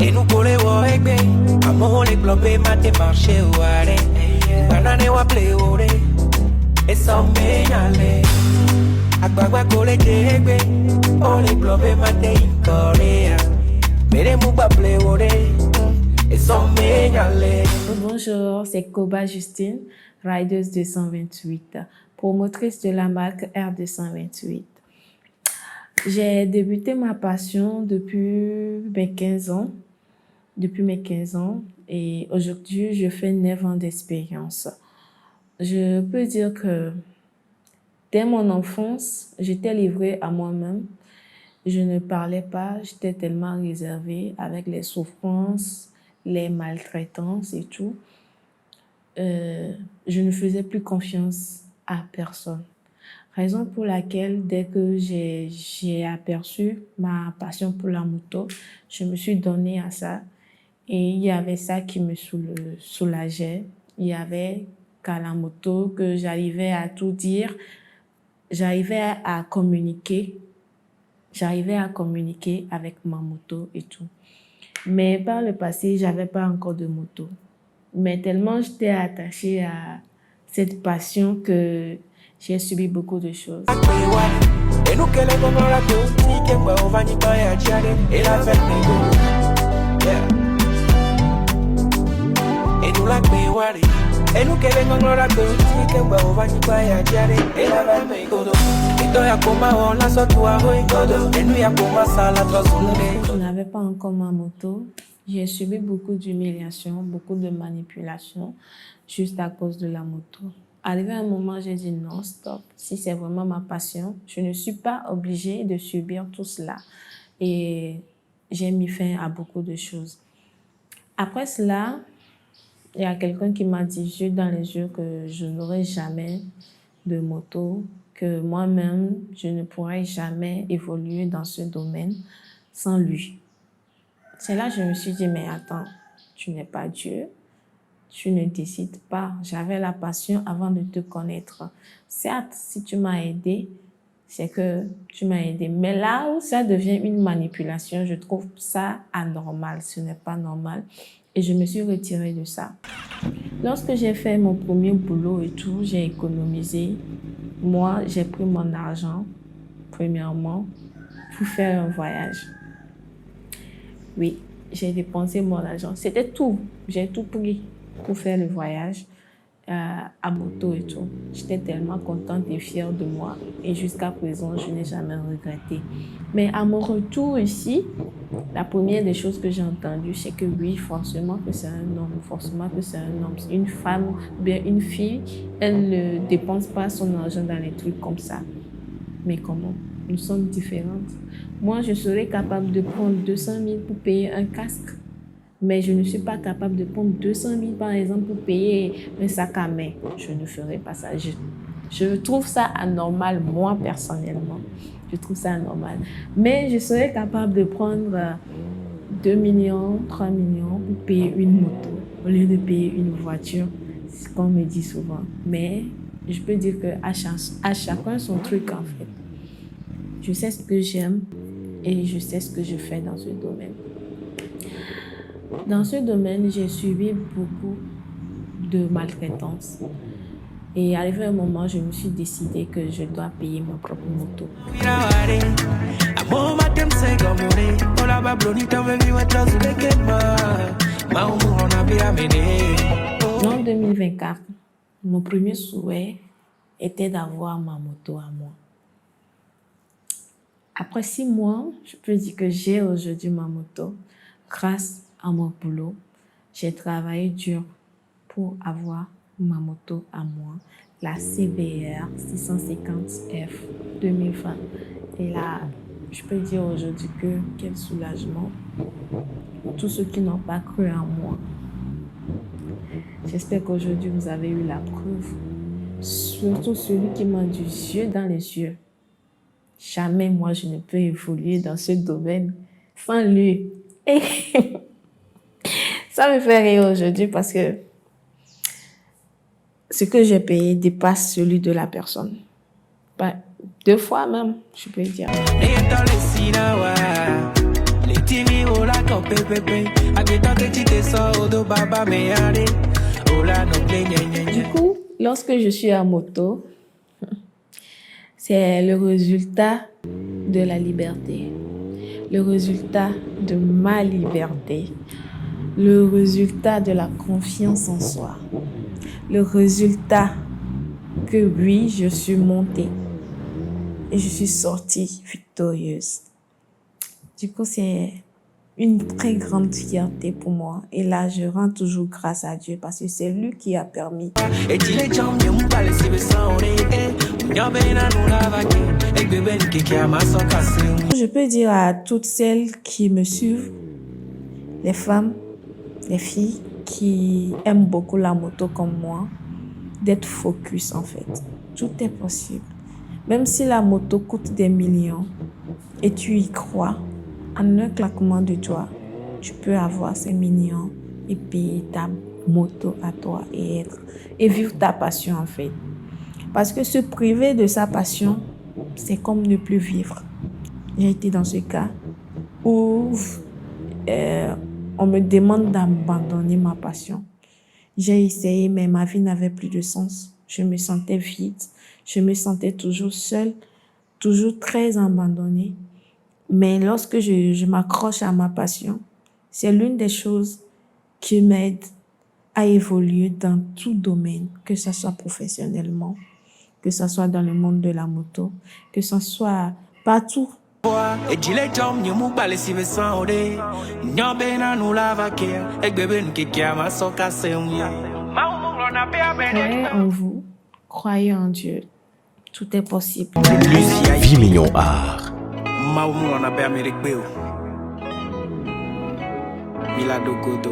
Et nous coller au reggae. Amour les globés, maté marché ou arrêt. Banane wa play ou ré. Et sans m'énaler. Agbagba coller dégbe. Oh les globés, maté incoré. Mais les mouba play ou ré. Et sans m'énaler. Bonjour, c'est Koba Justine, rideuse 228, promotrice de la marque R228. J'ai débuté ma passion depuis mes 15 ans. Et aujourd'hui, je fais 9 ans d'expérience. Je peux dire que dès mon enfance, j'étais livrée à moi-même. Je ne parlais pas, j'étais tellement réservée avec les souffrances, les maltraitances et tout. Je ne faisais plus confiance à personne. Raison pour laquelle, dès que j'ai aperçu ma passion pour la moto, je me suis donnée à ça. Et il y avait ça qui me soulageait. Il y avait qu'à la moto que j'arrivais à tout dire. J'arrivais à communiquer. J'arrivais à communiquer avec ma moto et tout. Mais par le passé, j'avais pas encore de moto. Mais tellement j'étais attachée à cette passion que j'ai subi beaucoup de choses. Je n'avais pas encore ma moto. J'ai subi beaucoup d'humiliation, beaucoup de manipulation juste à cause de la moto. Arrivé à un moment, j'ai dit non, stop. Si c'est vraiment ma passion, je ne suis pas obligée de subir tout cela. Et j'ai mis fin à beaucoup de choses. Après cela, il y a quelqu'un qui m'a dit yeux dans les yeux que je n'aurai jamais de moto, que moi-même, je ne pourrai jamais évoluer dans ce domaine sans lui. C'est là que je me suis dit, mais attends, tu n'es pas Dieu, tu ne décides pas. J'avais la passion avant de te connaître. Certes, si tu m'as aidé, c'est que tu m'as aidé. Mais là où ça devient une manipulation, je trouve ça anormal. Ce n'est pas normal. Et je me suis retirée de ça. Lorsque j'ai fait mon premier boulot et tout, j'ai économisé. Moi, j'ai pris mon argent, premièrement, pour faire un voyage. Oui, j'ai dépensé mon argent. C'était tout. J'ai tout pris pour faire le voyage à moto et tout. J'étais tellement contente et fière de moi. Et jusqu'à présent, je n'ai jamais regretté. Mais à mon retour ici, la première des choses que j'ai entendues, c'est que oui, forcément que c'est un homme, forcément que c'est un homme. Une femme, bien une fille, elle ne dépense pas son argent dans les trucs comme ça. Mais comment? Nous sommes différentes. Moi, je serais capable de prendre 200 000 pour payer un casque. Mais je ne suis pas capable de prendre 200 000, par exemple, pour payer un sac à main. Je ne ferai pas ça. Je trouve ça anormal, moi, personnellement. Je trouve ça anormal. Mais je serais capable de prendre 2 millions, 3 millions pour payer une moto, au lieu de payer une voiture, c'est ce qu'on me dit souvent. Mais je peux dire qu'à chacun son truc, en fait. Je sais ce que j'aime et je sais ce que je fais dans ce domaine. Dans ce domaine, j'ai subi beaucoup de maltraitance. Et arrivé un moment, je me suis décidé que je dois payer ma propre moto. En 2024, mon premier souhait était d'avoir ma moto à moi. Après 6 mois, je peux dire que j'ai aujourd'hui ma moto grâce à mon boulot. J'ai travaillé dur pour avoir ma moto à moi, la CBR 650F 2020. Et là, je peux dire aujourd'hui que quel soulagement pour tous ceux qui n'ont pas cru en moi. J'espère qu'aujourd'hui vous avez eu la preuve, surtout celui qui m'a dit yeux dans les yeux. Jamais moi je ne peux évoluer dans ce domaine sans lui. Et ça me fait rire aujourd'hui parce que ce que j'ai payé dépasse celui de la personne. 2 fois même, je peux dire. no pepepe. Agita que tu te sors, odo baba me yare. Ola no play Du coup, lorsque je suis à moto, c'est le résultat de la liberté, le résultat de ma liberté, le résultat de la confiance en soi, le résultat que oui, je suis montée et je suis sortie victorieuse. Du coup, c'est une très grande fierté pour moi. Et là, je rends toujours grâce à Dieu parce que c'est lui qui a permis. Je peux dire à toutes celles qui me suivent, les femmes, les filles qui aiment beaucoup la moto comme moi, d'être focus en fait. Tout est possible. Même si la moto coûte des millions et tu y crois, en un claquement de doigts, tu peux avoir ces millions et payer ta moto à toi et vivre ta passion en fait. Parce que se priver de sa passion, c'est comme ne plus vivre. J'ai été dans ce cas où on me demande d'abandonner ma passion. J'ai essayé, mais ma vie n'avait plus de sens. Je me sentais vide, je me sentais toujours seule, toujours très abandonnée. Mais lorsque je m'accroche à ma passion, c'est l'une des choses qui m'aide à évoluer dans tout domaine, que ce soit professionnellement, que ce soit dans le monde de la moto, que ce soit partout. Croyez en vous, croyez en Dieu, tout est possible. Vie Mignon Art. Mila Dogodo.